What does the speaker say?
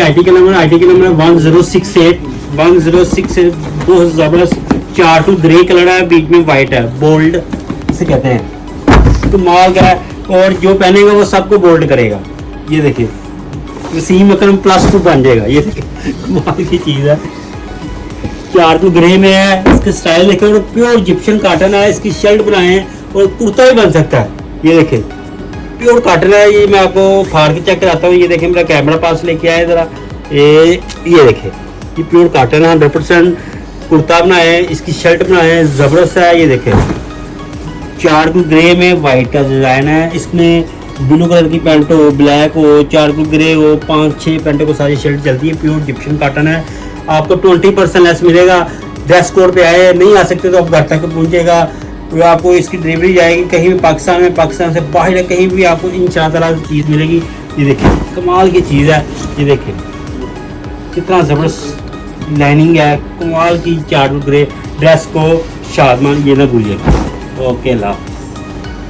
IT का number, IT का number 1068 बहुत जबरदस्त 4 ग्रे कलर है, बीच में वाइट है, बोल्ड इसे कहते हैं। कमाल का है, और जो पहनेगा वो सबको बोल्ड करेगा। ये देखिए वसीम अकरम +2 बन जाएगा। ये देखिए कमाल की चीज़ है, 4 ग्रे में है। इसका स्टाइल देखिए, और प्योर इजिप्शियन कॉटन है। इसकी शर्ट बनाए हैं और कुर्ता भी बन सकता है। ये देखिए प्योर कॉटन है। ये मैं आपको फाड़ के चेक कराता हूँ। ये देखिए मेरा कैमरा पास लेके आया ज़रा, ये देखिए ये प्योर कॉटन है, 100% कुर्ता बनाए हैं, इसकी शर्ट बनाए हैं, ज़बरदस्त है। ये देखिए 4 ग्रे में वाइट का डिज़ाइन है। इसमें ब्लू कलर की पैंट हो, ब्लैक हो, 4 ग्रे हो, 5-6 पैंटों को सारी शर्ट चलती है। प्योर इजिप्शियन कॉटन है। आपको 20% लेस मिलेगा। ड्रेस कोड पे आए, नहीं आ सकते तो आप घर तक पहुँचेगा। तो आपको इसकी डिलीवरी जाएगी कहीं भी पाकिस्तान में, पाकिस्तान से बाहर कहीं भी आपको इंशाअल्लाह चीज़ मिलेगी। ये देखिए कमाल की चीज़ है। ये देखिए कितना ज़बरदस्त लाइनिंग है, कमाल की 4 ग्रे ड्रेस को शादमान ये ना भूलिएगा। ओके अल्लाह।